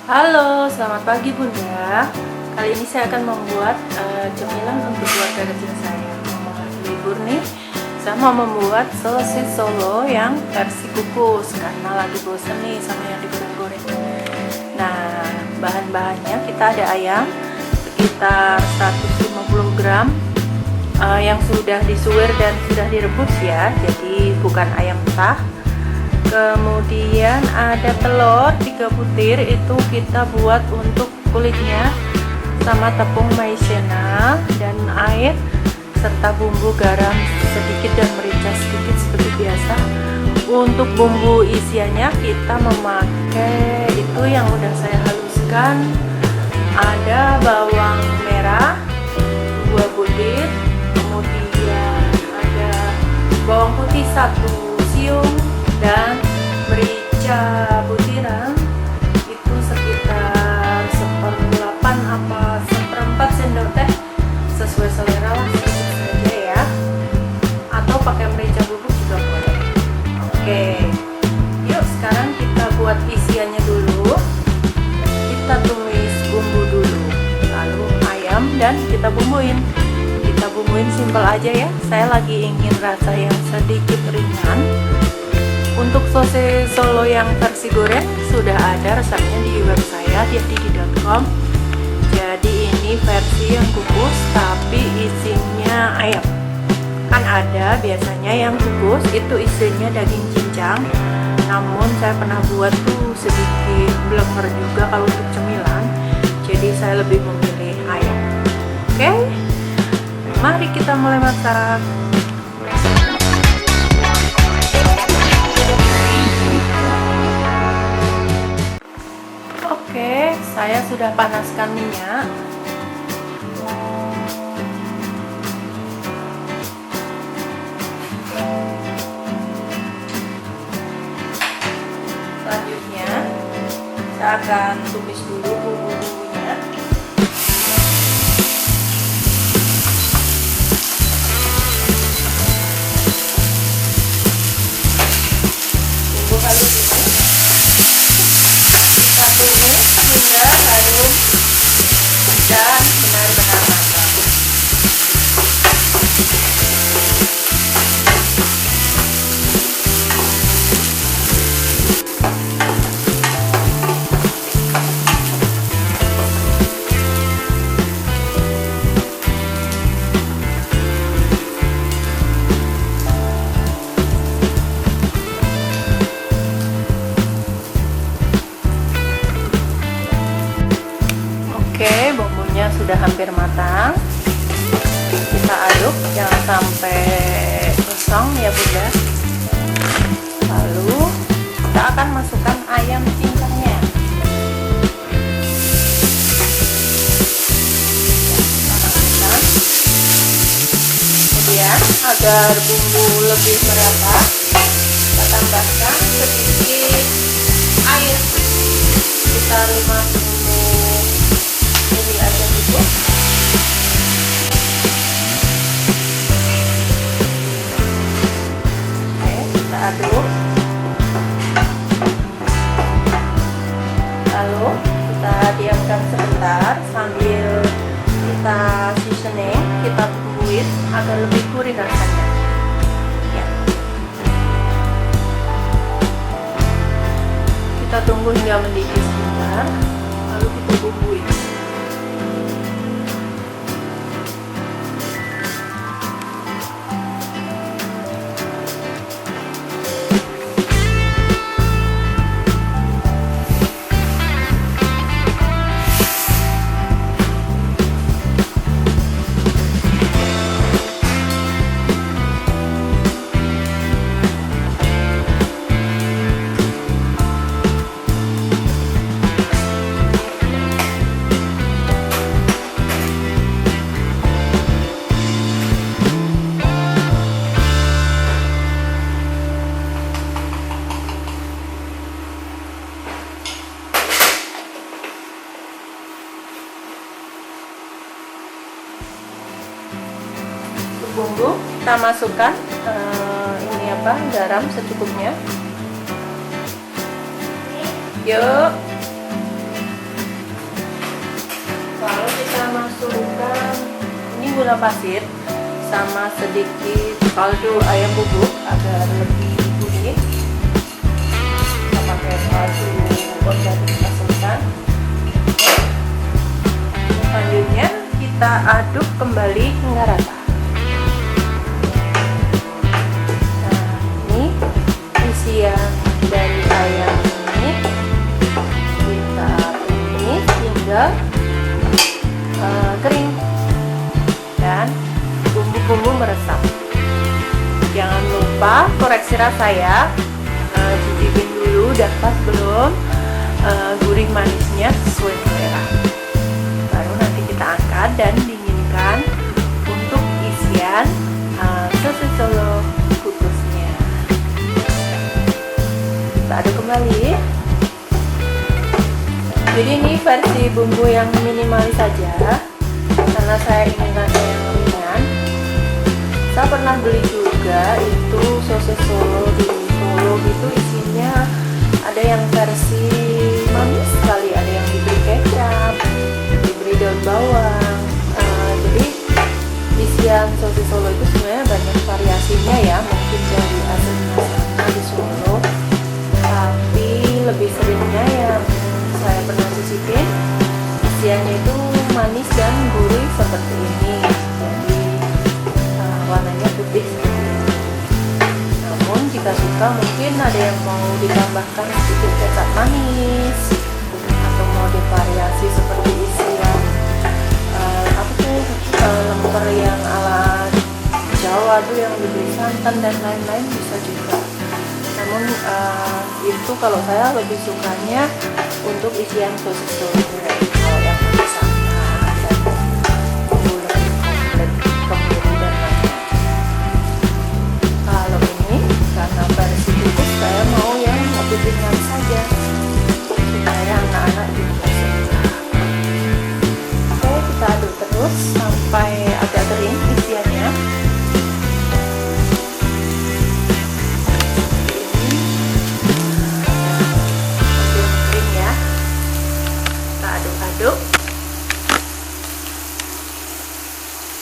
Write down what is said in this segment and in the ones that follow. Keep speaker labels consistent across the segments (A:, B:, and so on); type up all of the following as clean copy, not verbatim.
A: Halo, selamat pagi Bunda. Kali ini saya akan membuat cemilan untuk keluarga kecil saya. Mau lagi libur nih, saya mau membuat sosis Solo yang versi kukus karena lagi bosan nih sama yang digoreng-goreng. Nah, bahan-bahannya kita ada ayam sekitar 150 gram yang sudah disuwir dan sudah direbus ya, jadi bukan ayam mentah. Kemudian ada telur 3 butir, itu kita buat untuk kulitnya, sama tepung maizena dan air serta bumbu garam sedikit dan merica sedikit seperti biasa. Untuk bumbu isiannya kita memakai itu yang udah saya haluskan, ada bawang merah 2 butir, kemudian ada bawang putih 1 siung dan merica butiran itu sekitar 1/8 apa 1/4 sendok teh, sesuai selera lah, sedikit saja ya, atau pakai merica bubuk juga boleh. Oke, yuk sekarang kita buat isiannya dulu. Kita tumis bumbu dulu, lalu ayam dan kita bumbuin simpel aja ya, saya lagi ingin rasa yang sedikit ringan. Untuk sosis Solo yang versi goreng sudah ada resepnya di web saya dietdidi.com. Jadi ini versi yang kukus tapi isinya ayam. Kan ada biasanya yang kukus itu isinya daging cincang. Namun saya pernah buat tuh sedikit blenger juga kalau untuk cemilan. Jadi saya lebih memilih ayam. Oke, mari kita mulai masak. Oke, saya sudah panaskan minyak. Selanjutnya, saya akan tumis dulu bumbu-bumbunya. Bumbu halus ini kita tumis hingga harum dan benar-benar matang. Oke, bumbunya sudah hampir matang. Kita aduk jangan sampai gosong ya Bunda. Lalu kita akan masukkan ayam cincangnya. Kemudian agar bumbu lebih merata, kita tambahkan sedikit air sekitar 50 ml aja cukup. Oke, kita aduk. Lalu kita diamkan sebentar sambil kita seasoning, kita bumbuin agar lebih gurih rasanya ya. Kita tunggu hingga mendidih sebentar, lalu kita bumbuin. Bumbu kita masukkan garam secukupnya. Yuk gula pasir sama sedikit kaldu ayam bubuk agar lebih gurih. Kita pakai kaldu organik sultan. Selanjutnya kita aduk kembali hingga rata. Nah, ini isian dari ayam ini kita tumis hingga kering dan bumbu-bumbu meresap. Jangan lupa koreksi rasa ya, cicipin dulu dapat belum, gurih manisnya sesuai selera. Baru nanti kita angkat dan dinginkan untuk isian sosis Solo kukusnya. Kita aduk kembali. Jadi ini versi bumbu yang minimalis saja karena saya inginkan yang ringan. Saya pernah beli juga itu sosis Solo di Solo gitu, isinya ada yang versi manis sekali, ada yang diberi kecap, diberi daun bawang. Jadi isian sosis Solo itu sebenarnya banyak variasinya ya, mungkin dari asal di Solo, tapi lebih seringnya yang saya pernah cicipin isiannya itu manis dan gurih seperti ini. Jadi warnanya putih seperti ini. Namun jika suka mungkin ada yang mau ditambahkan sedikit kecap manis atau mau divariasi seperti isian lemper yang ala Jawa tuh yang diberi santan dan lain-lain bisa juga. Namun itu kalau saya lebih sukanya untuk isian sosis Solo kalau yang pakai santan dan bumbu lebih komplit, kemiri dan lainnya. Kalau ini karena versi kukus saya mau yang lebih ringan saja supaya anak-anak juga suka. Oke, kita aduk terus sampai agak kering isiannya.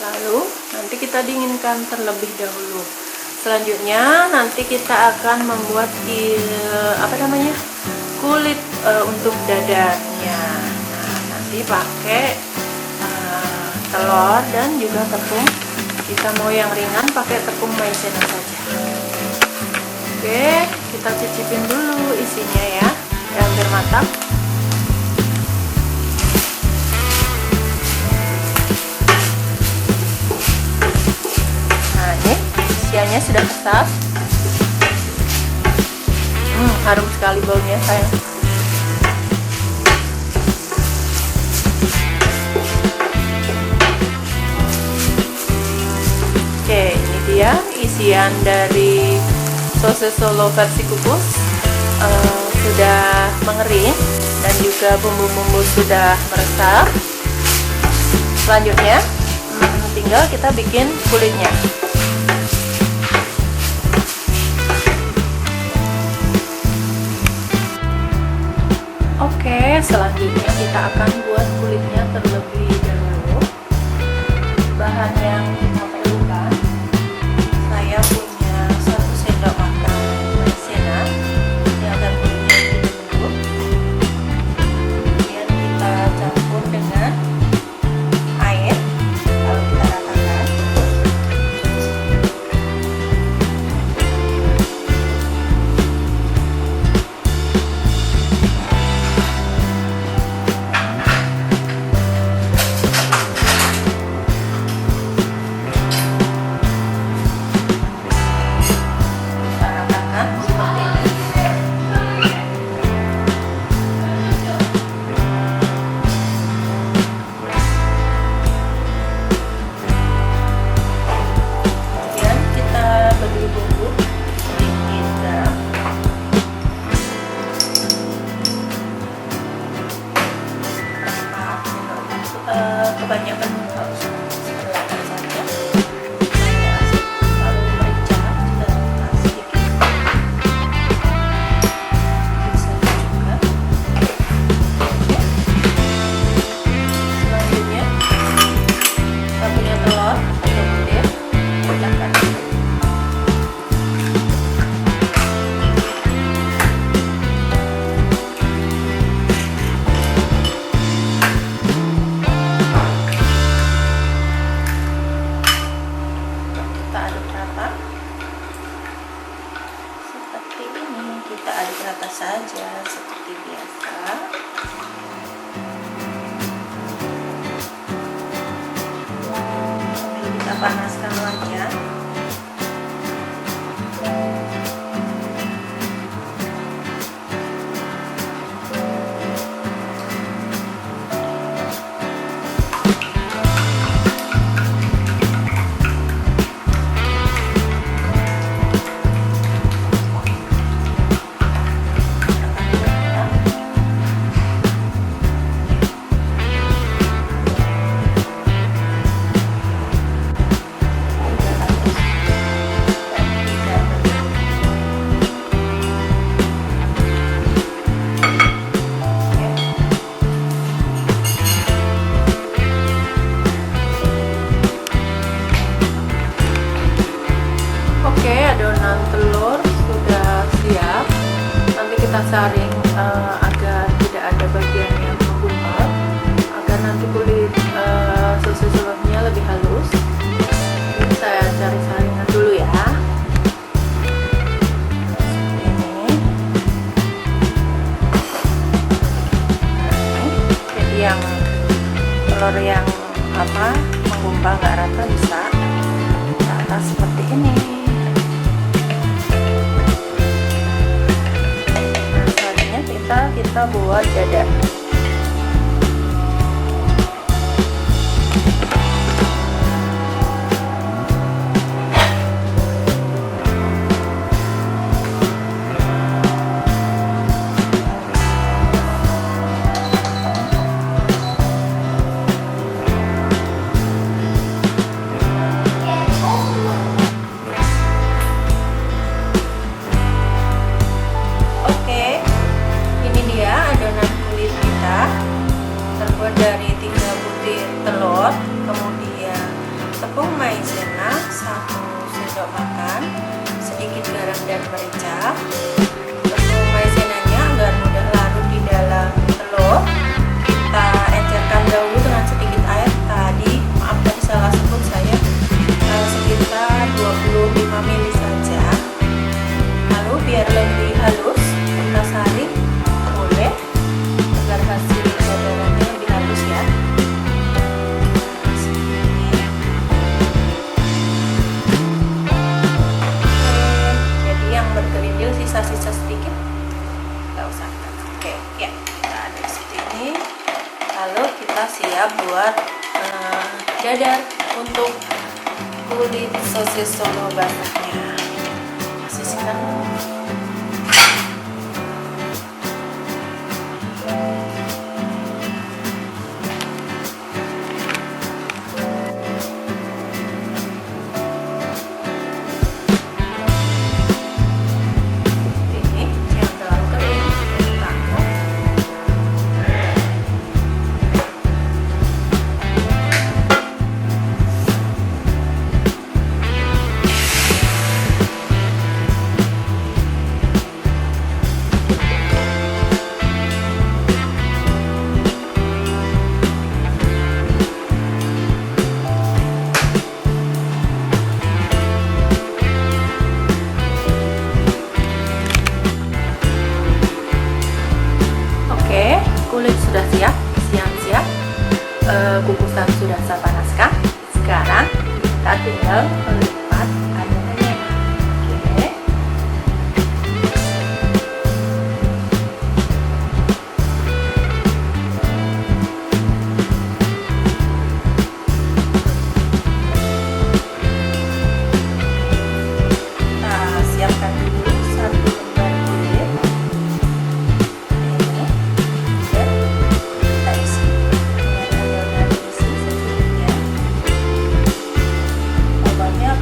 A: Lalu nanti kita dinginkan terlebih dahulu. Selanjutnya nanti kita akan membuat kulit untuk dadanya. Nah, nanti pakai telur dan juga tepung. Kita mau yang ringan pakai tepung maizena saja. Oke, kita cicipin dulu isinya ya, hampir matang. Isiannya sudah kesat. Harum sekali baunya sayang. Oke, ini dia isian dari sosis Solo versi kukus. Sudah mengering dan juga bumbu-bumbu sudah meresap. Selanjutnya tinggal kita bikin kulitnya. Oke, selanjutnya kita akan buat kulitnya terlebih dahulu. Bahan yang kita perlukan, saya punya 1 sendok makan maizena yang akan kulitnya dulu. Kemudian kita campur dengan air, lalu kita ratakan. panaskan wajan. Oke, adonan telur sudah siap. Nanti kita saring agar tidak ada bagian yang menggumpal, agar nanti kulit sosis telurnya lebih halus. Ini saya cari saringan dulu ya. Seperti ini. Jadi yang telur yang menggumpal nggak rata bisa rata seperti ini. Kita buat dada. Terbuat dari 3 butir telur, kemudian tepung maizena 1 sendok makan, sedikit garam dan merica. Tepung maizenanya agar mudah larut di dalam telur, kita encerkan dahulu dengan sedikit air. Tadi salah sebut saya, sekitar 25 ml saja. Lalu biar lebih halus, kita saring boleh agar hasil adorannya lebih halus ya. Jadi yang berkerindil sisa-sisa sedikit nggak usah. Oke, ya kita aduk seperti ini. Lalu kita siap buat dadar untuk kulit sosis Solo basahnya. Sisihkan. Kulit sudah siap, siap, kukusan sudah saya panaskan. Sekarang kita tinggal melipat adonannya. Oke. Kita siapkan dulu 1 lembar kulit. Banyak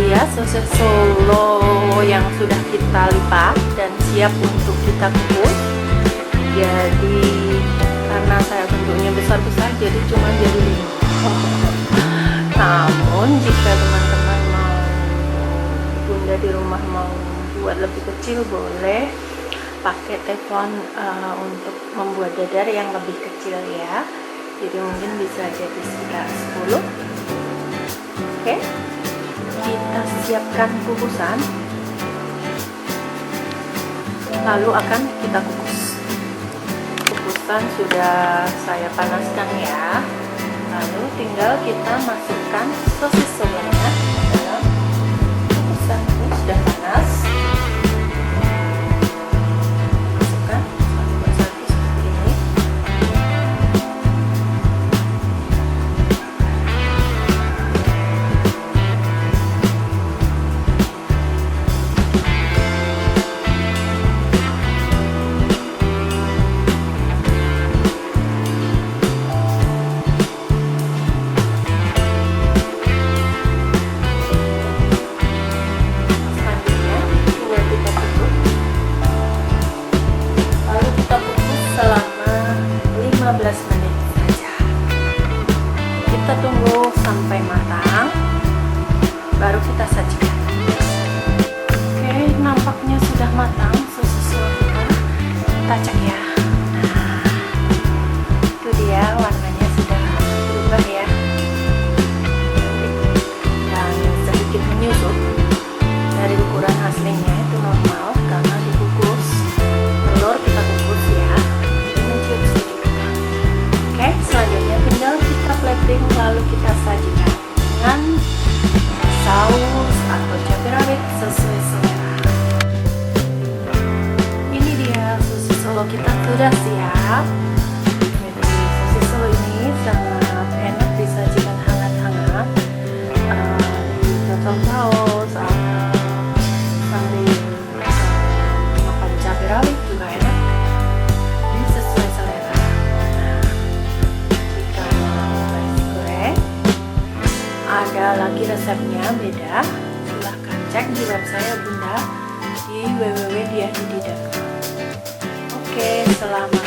A: dia sosis Solo yang sudah kita lipat dan siap untuk kita kukus. Jadi karena saya bentuknya besar-besar, jadi cuma jadi 5. Namun jika teman-teman mau, bunda di rumah mau buat lebih kecil, boleh pakai teflon untuk membuat dadar yang lebih kecil ya. Jadi mungkin bisa jadi sekitar 10. Oke, kita siapkan kukusan, lalu akan kita kukus. Kukusan sudah saya panaskan ya, lalu tinggal kita masukkan sosis solonya ke dalam kukusan. Ini sudah panas, masukkan satu persatu seperti ini. Menit saja. Kita tunggu sampai matang, baru kita sajikan. Oke, nampaknya sudah matang sosis kita. Kita cek ya. Nah, itu dia, warnanya sudah berubah ya, dan sedikit menyusut. Dari ukuran aslinya itu normal karena dikukus. Telur kita kukus ya. Oke, selanjutnya tinggal kita plating, lalu kita sajikan dengan saus atau cabai rawit sesuai selera. Ini dia sosis Solo kita sudah siap. Jadi sosis Solo ini sangat enak disajikan hangat-hangat, dicocol saus atau sambil makan cabai rawit juga enak. Ini sesuai selera. Ada lagi resepnya beda, silahkan cek di website Bunda di www.diahidi.com. Oke, selamat